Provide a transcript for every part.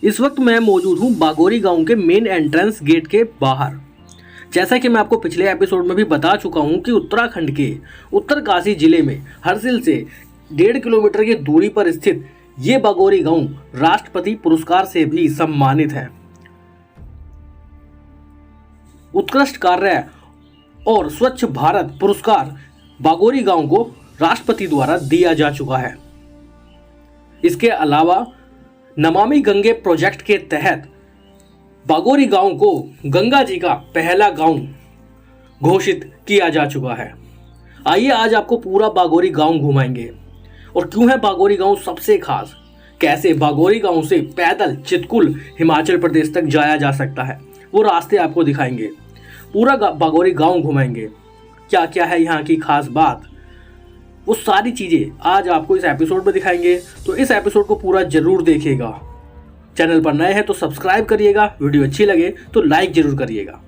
इस वक्त मैं मौजूद हूँ बागोरी गांव के मेन एंट्रेंस गेट के बाहर। जैसा कि मैं आपको पिछले एपिसोड में भी बता चुका हूँ कि उत्तराखंड के उत्तरकाशी जिले में हरसिल से 1.5 किलोमीटर की दूरी पर स्थित ये बागोरी गांव राष्ट्रपति पुरस्कार से भी सम्मानित है। उत्कृष्ट कार्य और स्वच्छ भारत पुरस्कार बागोरी गांव को राष्ट्रपति द्वारा दिया जा चुका है। इसके अलावा नमामि गंगे प्रोजेक्ट के तहत बागोरी गांव को गंगा जी का पहला गांव घोषित किया जा चुका है। आइए आज आपको पूरा बागोरी गांव घुमाएंगे और क्यों है बागोरी गांव सबसे खास, कैसे बागोरी गांव से पैदल चितकुल हिमाचल प्रदेश तक जाया जा सकता है, वो रास्ते आपको दिखाएंगे। पूरा बागोरी गांव घुमाएंगे, क्या क्या है यहाँ की खास बात, वो सारी चीज़ें आज आपको इस एपिसोड में दिखाएंगे। तो इस एपिसोड को पूरा जरूर देखिएगा। चैनल पर नए हैं तो सब्सक्राइब करिएगा, वीडियो अच्छी लगे तो लाइक जरूर करिएगा।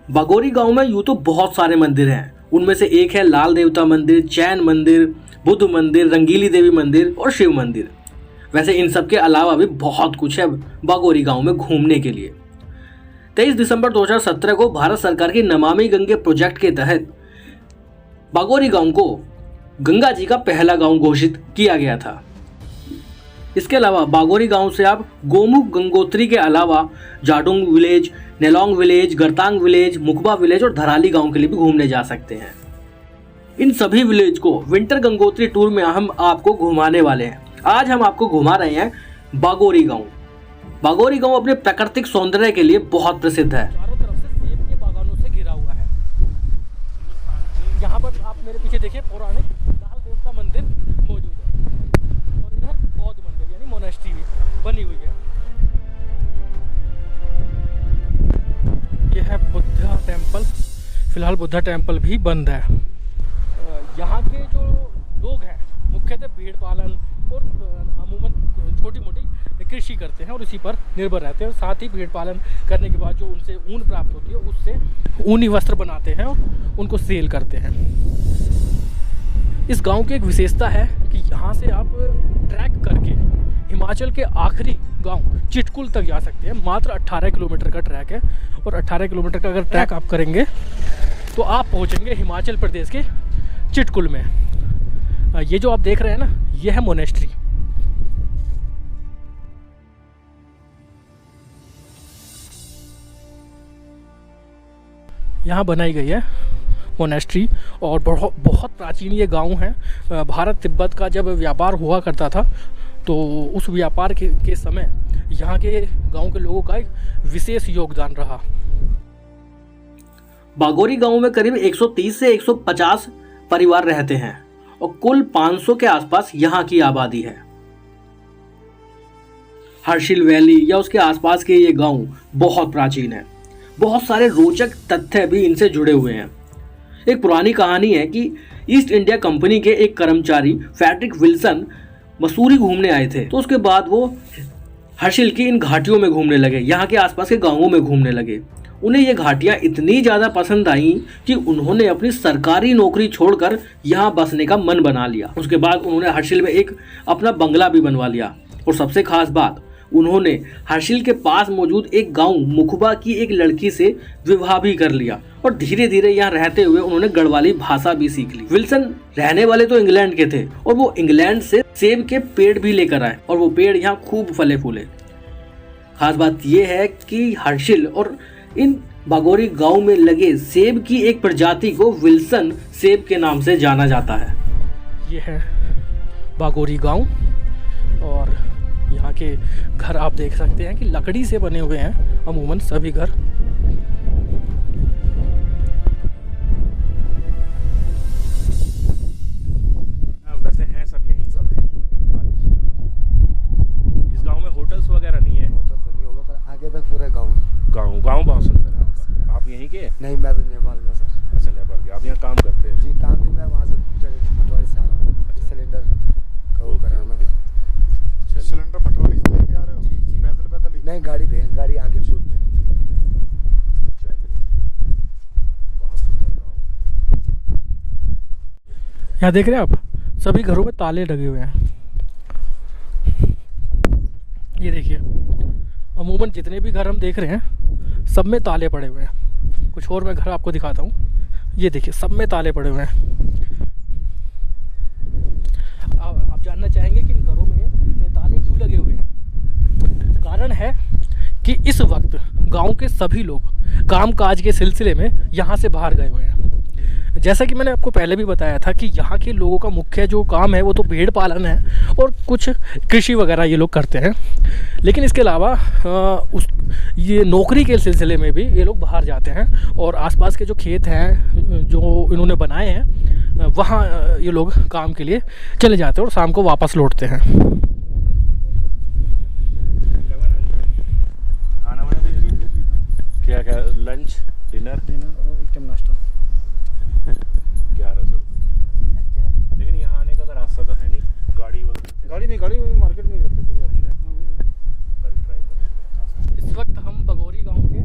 बागोरी गांव में यूं तो बहुत सारे मंदिर हैं, उनमें से एक है लाल देवता मंदिर, जैन मंदिर, बुद्ध मंदिर, रंगीली देवी मंदिर और शिव मंदिर। वैसे इन सब के अलावा भी बहुत कुछ है बागोरी गांव में घूमने के लिए। 23 दिसंबर 2017 को भारत सरकार की नमामि गंगे प्रोजेक्ट के तहत बागोरी गांव को गंगा जी का पहला गांव घोषित किया गया था। इसके अलावा बागोरी गांव से आप गोमुख गंगोत्री के अलावा Jadung village, Nelong village, Gartang village, Mukba village और धराली गांव के लिए भी घूमने जा सकते हैं। इन सभी विलेज को विंटर गंगोत्री टूर में हम आपको घुमाने वाले हैं। आज हम आपको घुमा रहे हैं बागोरी गांव। बागोरी गांव अपने प्राकृतिक सौंदर्य के लिए बहुत प्रसिद्ध है। चारों तरफ से सेब के बागानों से घिरा हुआ है। यहाँ पर आप मेरे पीछे देखिए पौराणिक लाल देवता मंदिर मौजूद है और इधर बौद्ध मंदिर यानी मोनेस्ट्री बनी हुई है। यह है बुद्धा टेम्पल। फिलहाल बुद्धा टेम्पल भी बंद है। यहाँ के जो लोग हैं मुख्यतः भेड़ पालन और अमूमन छोटी मोटी कृषि करते हैं और इसी पर निर्भर रहते हैं। साथ ही भेड़ पालन करने के बाद जो उनसे ऊन प्राप्त होती है उससे ऊनी वस्त्र बनाते हैं और उनको सेल करते हैं। इस गांव की एक विशेषता है कि यहाँ से आप ट्रैक करके हिमाचल के आखिरी गांव चितकुल तक जा सकते हैं। मात्र 18 किलोमीटर का ट्रैक है और 18 किलोमीटर का अगर ट्रैक आप करेंगे तो आप पहुँचेंगे हिमाचल प्रदेश के चितकुल में। ये जो आप देख रहे हैं ना, ये है मोनेस्ट्री। यहाँ बनाई गई है मोनेस्ट्री और बहुत प्राचीन ये गांव है। भारत तिब्बत का जब व्यापार हुआ करता था तो उस व्यापार के समय यहाँ के गांव के लोगों का एक विशेष योगदान रहा। बागोरी गांव में करीब 130 से 150 परिवार रहते हैं और कुल 500 के आसपास यहाँ की आबादी है। हर्षिल वैली या उसके आसपास के ये गांव बहुत प्राचीन है। बहुत सारे रोचक तथ्य भी इनसे जुड़े हुए हैं। एक पुरानी कहानी है कि ईस्ट इंडिया कंपनी के एक कर्मचारी फ्रेडरिक विल्सन मसूरी घूमने आए थे, तो उसके बाद वो हर्षिल की इन घाटियों में घूमने लगे, यहाँ के आसपास के गांवों में घूमने लगे। उन्हें ये घाटियाँ इतनी ज़्यादा पसंद आई कि उन्होंने अपनी सरकारी नौकरी छोड़कर यहाँ बसने का मन बना लिया। उसके बाद उन्होंने हर्षिल में एक अपना बंगला भी बनवा लिया और सबसे खास बात, उन्होंने हर्षिल के पास मौजूद एक गांव मुकबा की एक लड़की से विवाह भी कर लिया और धीरे धीरे यहाँ रहते हुए उन्होंने गढ़वाली भाषा भी सीख ली। विल्सन रहने वाले तो इंग्लैंड के थे और वो इंग्लैंड से सेब के पेड़ भी लेकर आए और वो पेड़ यहाँ खूब फले फूले। खास बात यह है कि हर्षिल और इन बागोरी गांव में लगे सेब की एक प्रजाति को विल्सन सेब के नाम से जाना जाता है। ये है बागोरी गांव और यहाँ के घर आप देख सकते हैं कि लकड़ी से बने हुए हैं अमूमन सभी घर। वैसे हैं सब यही सब है। इस गांव में होटल्स वगैरह नहीं है? होटल तो नहीं होगा पर आगे तक पूरा गांव गांव बहुत सुंदर है आपका। आप यहीं के? नहीं, मैं तो नेपाल का सर। अच्छा, नेपाल के। आप यहाँ काम करते हैं? जी, काम तो मैं वहाँ से पटवारी से आ रहा हूँ। सिलेंडर का वो कराना है। सिलेंडर पटवारी से लेके आ रहे हो? जी। पैदल ही? नहीं, गाड़ी पे, गाड़ी आगे फूट में। बहुत सुंदर गाँव। यहाँ देख रहे हैं आप, सभी घरों में ताले लगे हुए हैं। ये देखिए, अमूमन जितने भी घर हम देख रहे हैं सब में ताले पड़े हुए हैं। कुछ और मैं घर आपको दिखाता हूँ। ये देखिए, सब में ताले पड़े हुए हैं। आप जानना चाहेंगे कि इन घरों में ये ताले क्यों लगे हुए हैं? कारण है कि इस वक्त गांव के सभी लोग कामकाज के सिलसिले में यहाँ से बाहर गए हुए हैं। जैसा कि मैंने आपको पहले भी बताया था कि यहाँ के लोगों का मुख्य जो काम है वो तो भेड़ पालन है और कुछ कृषि वगैरह ये लोग करते हैं, लेकिन इसके अलावा ये नौकरी के सिलसिले में भी ये लोग बाहर जाते हैं और आसपास के जो खेत हैं जो इन्होंने बनाए हैं वहाँ ये लोग काम के लिए चले जाते हैं और शाम को वापस लौटते हैं। खाना वाना भी क्या क्या, लंच डिनर और एक टाइम नाश्ता। 1100। लेकिन यहाँ आने का तो रास्ता तो है नहीं, गाड़ी गाड़ी में मार्केट में रहते हैं। कल ट्राई करेंगे। इस वक्त हम बगोरी गांव के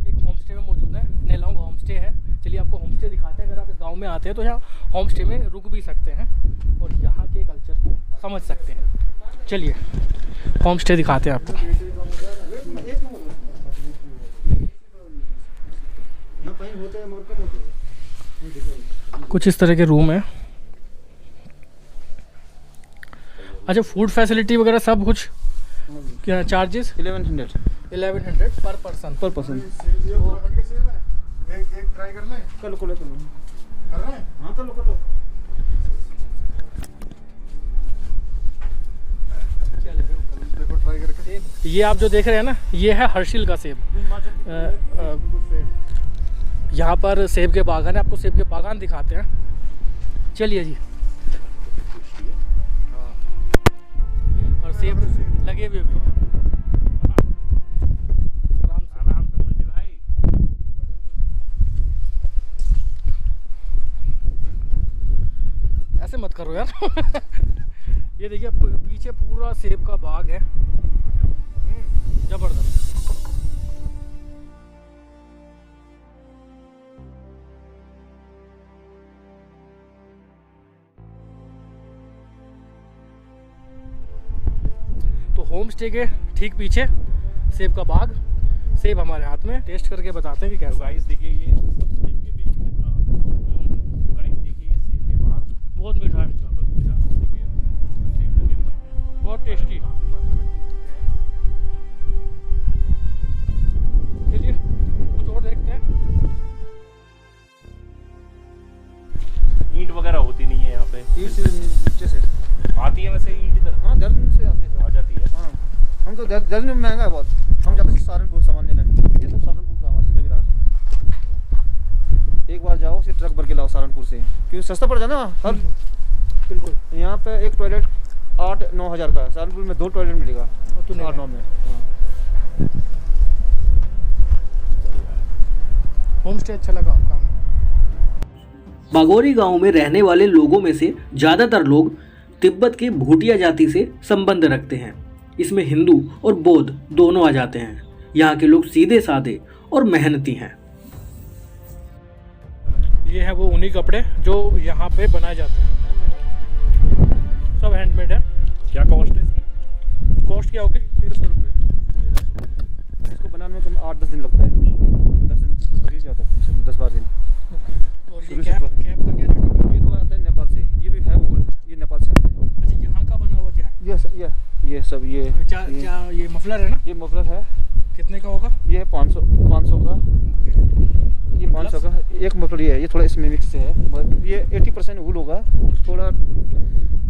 एक होम स्टे में मौजूद हैं। नेलोंग होम स्टे है। चलिए आपको होम स्टे दिखाते हैं। अगर आप इस गांव में आते हैं तो यहाँ होम स्टे में रुक भी सकते हैं और यहाँ के कल्चर को समझ सकते हैं। चलिए होम स्टे दिखाते हैं आपको। कुछ इस तरह के रूम है। अच्छा, फूड फैसिलिटी वगैरह सब कुछ क्या चार्जेस? 1100 पर पर्सन। एक ट्राई कर लें। कर लो कर रहे हैं? हाँ कर लो। देखो ट्राई करके। ये आप जो देख रहे हैं ना, ये है हर्षिल का सेब। यहाँ पर सेब के बागान है, आपको सेब के बागान दिखाते हैं। चलिए जी। और सेब लगे हुए भी हैं। आराम से मुंडी भाई। ऐसे मत करो यार। ये देखिए पीछे पूरा सेब का बाग है, जबरदस्त। तो होम स्टे के ठीक पीछे सेब का बाग, सेब हमारे हाथ में, टेस्ट करके बताते हैं कि तो कैसा है। गाइस देखिए ये सेब के बीच में गाइस देखिए ये सेब के बाग बहुत मीठा है, देखिए सेब लगे हुए हैं, बहुत टेस्टी। चलिए कुछ और देखते हैं। ईंट वगैरह होती नहीं है यहाँ पे, नीचे से आती है वैसे ईंट इधर हाँ 10 मिनट से आते हैं। आ जाती है। हाँ हम तो 10 मिनट महंगा है बहुत। हम जाते हैं सहारनपुर सामान लेने, ये सब सहारनपुर का हमारे जितने भी राशन है। एक बार जाओ फिर ट्रक भर के लाओ सहारनपुर से, क्योंकि सस्ता पड़ जाए ना हर। बिल्कुल। यहाँ पे एक टॉयलेट 8-9 हज़ार का है, सहारनपुर में 2 टॉयलेट मिलेगा 8-9 में। होम स्टे अच्छा लगा आपका? बागोरी गांव में रहने वाले लोगों में से ज़्यादातर लोग तिब्बत की भूटिया जाति से संबंध रखते हैं। इसमें हिंदू और बौद्ध दोनों आ जाते हैं। यहाँ के लोग सीधे साधे और मेहनती हैं। ये है वो ऊनी कपड़े जो यहाँ पे बनाए जाते हैं, सब हैंडमेड है। क्या कॉस्ट है इसकी? कॉस्ट क्या होगी? 1300 रुपये। इसको बनाने में कम 8-10 दिन लगता है। 10 दिन लग ही जाता है, 10-12 दिन। और ये शुरू से कैप प्रॉब्लम। कैप का क्या रेट होगा? ये तो आता है नेपाल से, ये भी है वूल, ये नेपाल से आता है। अच्छा, यहाँ का बना हुआ क्या है? ये सब ये मफलर है ना? ये मफलर है। कितने का होगा? ये है 500 का। ये 500 का एक मफलर ये है। ये थोड़ा इसमें मिक्स है, ये 80% वूल होगा, थोड़ा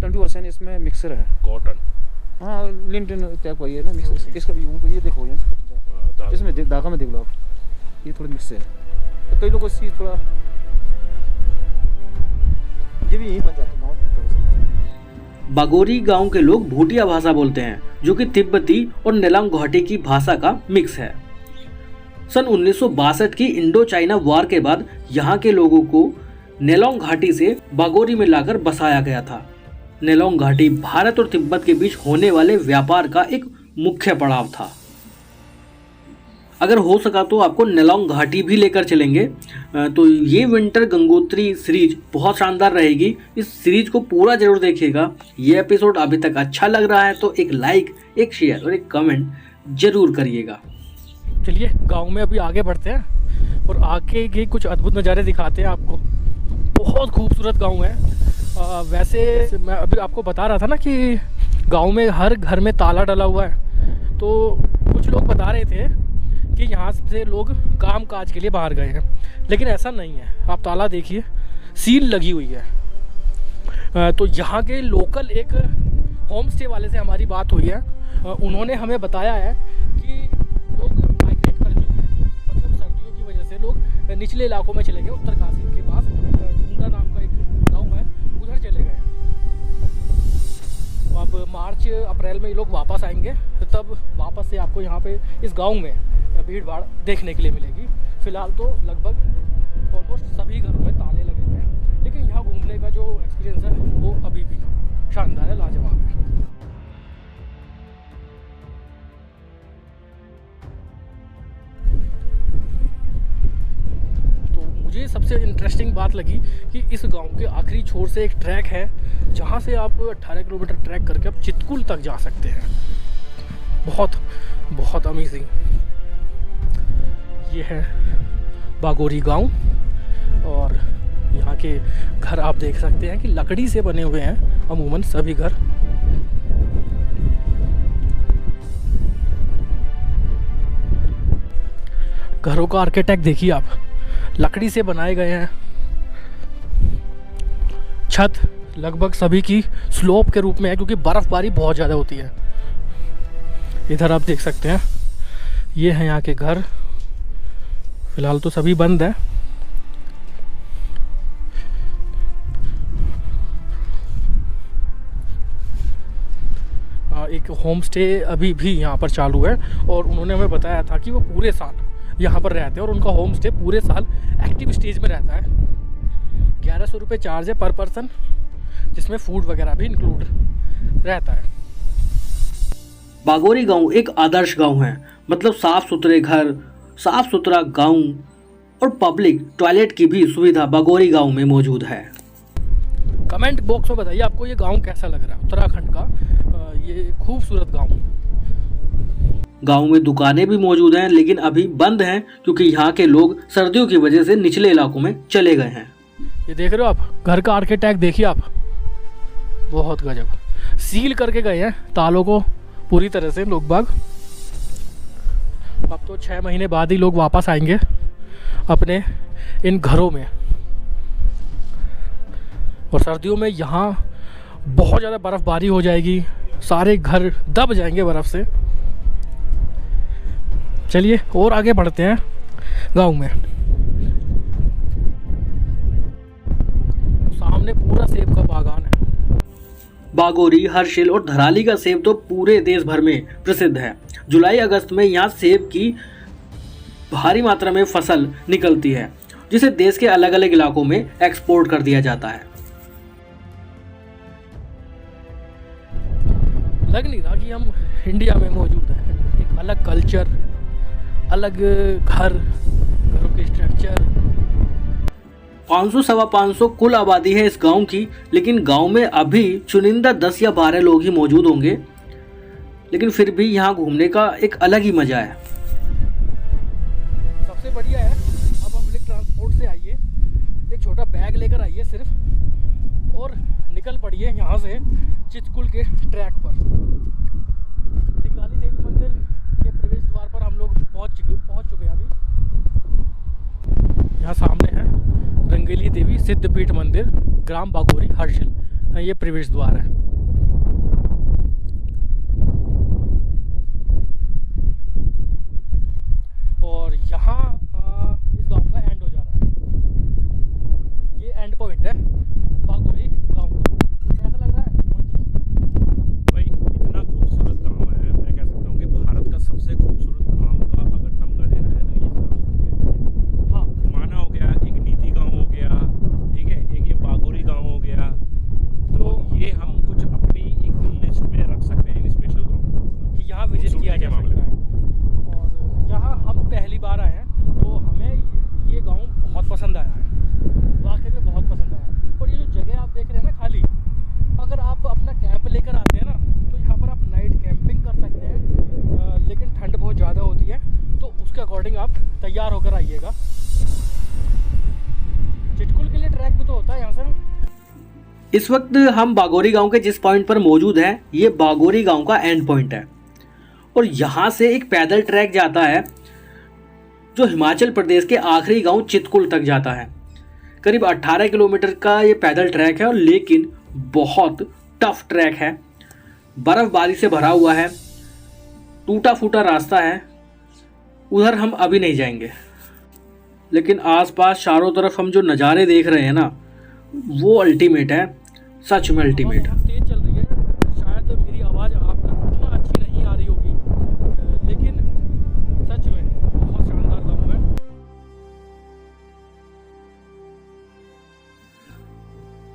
20% इसमें मिक्सर है। कॉटन। हाँ लिंटन टाइप का ये ना मिक्सर। इसका ये देखो इसमें धागा में देख लो आप, ये थोड़ा मिक्स है। तो कई लोग इसकी थोड़ा ये भी यही बन जाता है गाँव में। बागोरी गांव के लोग भूटिया भाषा बोलते हैं, जो कि तिब्बती और नेलांग घाटी की भाषा का मिक्स है। सन 1962 की इंडो चाइना वॉर के बाद यहाँ के लोगों को नेलोंग घाटी से बागोरी में लाकर बसाया गया था। नेलोंग घाटी भारत और तिब्बत के बीच होने वाले व्यापार का एक मुख्य पड़ाव था। अगर हो सका तो आपको नेलोंग घाटी भी लेकर चलेंगे। तो ये विंटर गंगोत्री सीरीज बहुत शानदार रहेगी। इस सीरीज को पूरा जरूर देखिएगा। ये एपिसोड अभी तक अच्छा लग रहा है तो एक लाइक, एक शेयर और एक कमेंट जरूर करिएगा। चलिए गांव में अभी आगे बढ़ते हैं और आगे के कुछ अद्भुत नज़ारे दिखाते हैं आपको। बहुत खूबसूरत गांव है। वैसे मैं अभी आपको बता रहा था ना कि गांव में हर घर में ताला डला हुआ है। तो कुछ लोग बता रहे थे कि यहाँ से लोग काम काज के लिए बाहर गए हैं, लेकिन ऐसा नहीं है। आप ताला देखिए, सील लगी हुई है। तो यहाँ के लोकल एक होम स्टे वाले से हमारी बात हुई है। उन्होंने हमें बताया है कि लोग माइग्रेट कर चुके हैं, मतलब सर्दियों की वजह से लोग निचले इलाकों में चले गए। उत्तरकाशी के पास ढूंढा नाम का एक गाँव है, उधर चले गए। अब मार्च अप्रैल में ये लोग वापस आएंगे, तब वापस से आपको यहाँ पे इस गांव में भीड़ भाड़ देखने के लिए मिलेगी। फ़िलहाल तो लगभग ऑलमोस्ट सभी घरों में ताले लगे हुए हैं, लेकिन यहाँ घूमने का जो एक्सपीरियंस है वो अभी भी शानदार है, लाजवाब है। मुझे सबसे इंटरेस्टिंग बात लगी कि इस गांव के आखिरी छोर से एक ट्रैक है, जहां से आप 18 किलोमीटर ट्रैक करके आप चितकुल तक जा सकते हैं। बहुत बहुत अमेजिंग। ये है बागोरी गांव और यहाँ के घर आप देख सकते हैं कि लकड़ी से बने हुए हैं अमूमन सभी घर। घरों का आर्किटेक्ट देखिए आप, लकड़ी से बनाए गए हैं। छत लगभग सभी की स्लोप के रूप में है, क्योंकि बर्फ़बारी बहुत ज़्यादा होती है। इधर आप देख सकते हैं, ये हैं यहाँ के घर। फ़िलहाल तो सभी बंद है। एक होम स्टे अभी भी यहाँ पर चालू है और उन्होंने हमें बताया था कि वो पूरे साल यहाँ पर रहते हैं और उनका होम स्टे पूरे साल एक्टिव स्टेज में रहता है। 1100 रुपये चार्ज है पर पर्सन, जिसमें फूड वगैरह भी इंक्लूड रहता है। बागोरी गांव एक आदर्श गांव है, मतलब साफ सुथरे घर, साफ सुथरा गांव और पब्लिक टॉयलेट की भी सुविधा बागोरी गांव में मौजूद है। कमेंट बॉक्स में बताइए आपको ये गांव कैसा लग रहा है, उत्तराखंड का ये खूबसूरत गांव। गांव में दुकानें भी मौजूद हैं, लेकिन अभी बंद हैं क्योंकि यहाँ के लोग सर्दियों की वजह से निचले इलाकों में चले गए हैं। ये देख रहे हो आप, घर का आर्किटेक्ट देखिए आप, बहुत गजब। सील करके गए हैं तालों को पूरी तरह से लोग बाग। अब तो 6 महीने बाद ही लोग वापस आएंगे अपने इन घरों में। और सर्दियों में यहाँ बहुत ज़्यादा बर्फ़बारी हो जाएगी, सारे घर दब जाएंगे बर्फ़ से। चलिए और आगे बढ़ते हैं गांव में। सामने पूरा सेब का बागान है। बागोरी, हर्षिल और धराली का सेब तो पूरे देश भर में प्रसिद्ध है। जुलाई अगस्त में यहाँ सेब की भारी मात्रा में फसल निकलती है, जिसे देश के अलग अलग इलाकों में एक्सपोर्ट कर दिया जाता है। लग नहीं रहा कि हम इंडिया में मौजूद हैं। एक अलग कल्चर, अलग घरों के स्ट्रक्चर। 500 सवा 500 कुल आबादी है इस गांव की, लेकिन गांव में अभी चुनिंदा 10 या 12 लोग ही मौजूद होंगे, लेकिन फिर भी यहाँ घूमने का एक अलग ही मजा है। सबसे बढ़िया है, आप पब्लिक ट्रांसपोर्ट से आइए, एक छोटा बैग लेकर आइए सिर्फ, और निकल पड़िए यहाँ से चितकुल के ट्रैक पर। सिंगाली देवी मंदिर के प्रवेश द्वार पर हम लोग पहुँच चुके हैं अभी। यहाँ सामने है रंगेली देवी सिद्धपीठ मंदिर, ग्राम बागोरी, हर्षिल। ये प्रवेश द्वार है। और यहाँ इस गांव का एंड हो जा रहा है। ये एंड पॉइंट है बागोरी गांव का। कैसा लग रहा है भाई? इतना खूबसूरत गांव है, मैं कह सकता हूँ कि भारत का सबसे खूबसूरत गांव का अगर तमगा देना है तो ये गांव। हाँ, माना हो गया, एक नीति गांव हो गया, ठीक है, एक ये बागोरी गांव हो गया। तो ये हम कुछ तैयार होकर आइएगा। चिटकुल के लिए ट्रैक भी तो होता है यहाँ से। इस वक्त हम बागोरी गांव के जिस पॉइंट पर मौजूद हैं, ये बागोरी गांव का एंड पॉइंट है और यहाँ से एक पैदल ट्रैक जाता है जो हिमाचल प्रदेश के आखिरी गांव चितकुल तक जाता है। करीब 18 किलोमीटर का ये पैदल ट्रैक है और लेकिन बहुत टफ ट्रैक है, बर्फबारी से भरा हुआ है, टूटा फूटा रास्ता है। उधर हम अभी नहीं जाएंगे, लेकिन आसपास चारों तरफ हम जो नज़ारे देख रहे हैं ना, वो अल्टीमेट है, सच में अल्टीमेट। तेज चल रही है, शायद मेरी आवाज़ आप तक उतना अच्छी नहीं आ रही होगी, लेकिन सच में बहुत शानदार गाँव है।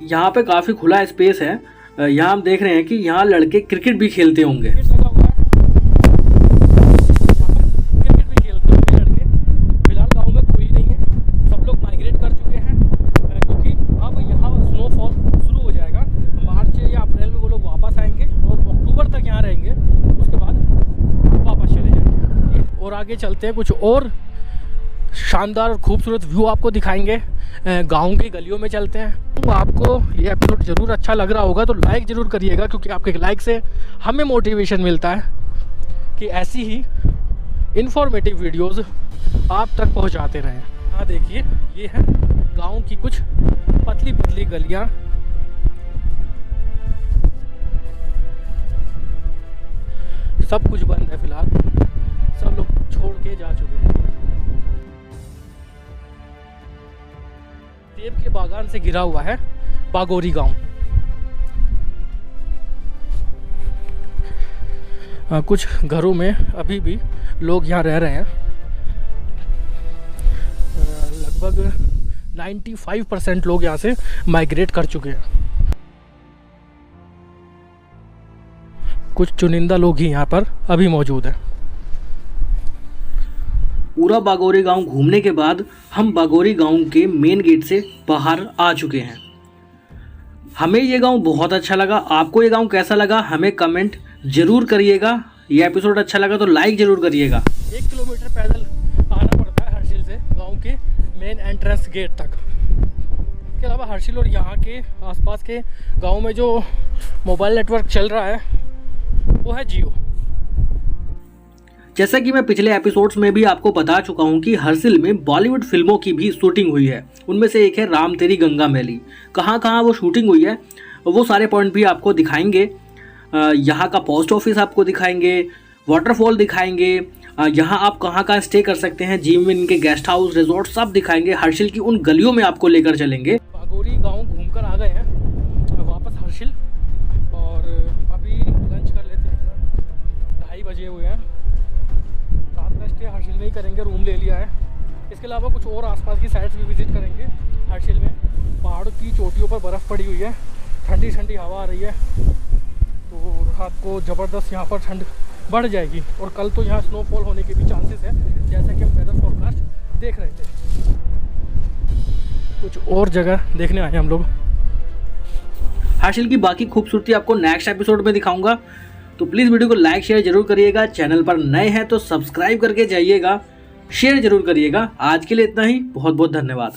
यहाँ पे काफ़ी खुला स्पेस है। यहाँ हम देख रहे हैं कि यहाँ लड़के क्रिकेट भी खेलते होंगे। क्रिकेट लगा हुआ है, यहाँ पर क्रिकेट भी खेलते होंगे लड़के। फिलहाल गाँव में कोई नहीं है, सब लोग माइग्रेट कर चुके हैं, क्योंकि अब यहाँ स्नोफॉल शुरू हो जाएगा। मार्च या अप्रैल में वो लोग वापस आएंगे और अक्टूबर तक यहाँ रहेंगे, उसके बाद वापस चले जाएंगे। और आगे चलते हैं, कुछ और शानदार और खूबसूरत व्यू आपको दिखाएंगे। गांव की गलियों में चलते हैं। तो आपको ये एपिसोड ज़रूर अच्छा लग रहा होगा तो लाइक ज़रूर करिएगा, क्योंकि आपके लाइक से हमें मोटिवेशन मिलता है कि ऐसी ही इन्फॉर्मेटिव वीडियोस आप तक पहुंचाते रहें। हाँ देखिए, ये है गांव की कुछ पतली पतली गलियां। सब कुछ बंद है फिलहाल, सब लोग छोड़ के जा चुके हैं। सेब के बागान से घिरा हुआ है बागोरी गांव। कुछ घरों में अभी भी लोग यहाँ रह रहे हैं। लगभग 95% लोग यहाँ से माइग्रेट कर चुके हैं। कुछ चुनिंदा लोग ही यहाँ पर अभी मौजूद हैं। पूरा बागोरी गांव घूमने के बाद हम बागोरी गांव के मेन गेट से बाहर आ चुके हैं। हमें ये गांव बहुत अच्छा लगा। आपको ये गांव कैसा लगा हमें कमेंट ज़रूर करिएगा। ये एपिसोड अच्छा लगा तो लाइक ज़रूर करिएगा। 1 किलोमीटर पैदल आना पड़ता है हर्षिल से गांव के मेन एंट्रेंस गेट तक। इसके अलावा हर्षिल और यहाँ के आसपास के गांव में जो मोबाइल नेटवर्क चल रहा है वो है जियो। जैसा कि मैं पिछले एपिसोड्स में भी आपको बता चुका हूं कि हर्षिल में बॉलीवुड फिल्मों की भी शूटिंग हुई है। उनमें से एक है राम तेरी गंगा मैली। कहाँ कहाँ वो शूटिंग हुई है वो सारे पॉइंट भी आपको दिखाएंगे। यहाँ का पोस्ट ऑफिस आपको दिखाएंगे, वाटरफॉल दिखाएंगे, यहाँ आप कहाँ कहाँ स्टे कर सकते हैं, जिम में इनके गेस्ट हाउस रिजॉर्ट सब दिखाएंगे। हर्षिल की उन गलियों में आपको लेकर चलेंगे। बागोरी गाँव घूमकर आ गए हैं वापस हर्षिल, और अभी लंच कर लेते हैं। 2:30 बजे हुए हैं। रात का स्टे हर्षिल में ही करेंगे, रूम ले लिया है। इसके अलावा कुछ और आसपास की साइट्स भी विजिट करेंगे। हर्षिल में पहाड़ की चोटियों पर बर्फ़ पड़ी हुई है, ठंडी ठंडी हवा आ रही है, तो रात को ज़बरदस्त यहाँ पर ठंड बढ़ जाएगी। और कल तो यहाँ स्नोफॉल होने के भी चांसेस है, जैसा कि हम वेदर फोरकास्ट देख रहे थे। कुछ और जगह देखने आए हम लोग। हर्षिल की बाकी खूबसूरती आपको नेक्स्ट एपिसोड में दिखाऊंगा, तो प्लीज़ वीडियो को लाइक शेयर जरूर करिएगा। चैनल पर नए हैं तो सब्सक्राइब करके जाइएगा, शेयर जरूर करिएगा। आज के लिए इतना ही, बहुत बहुत धन्यवाद।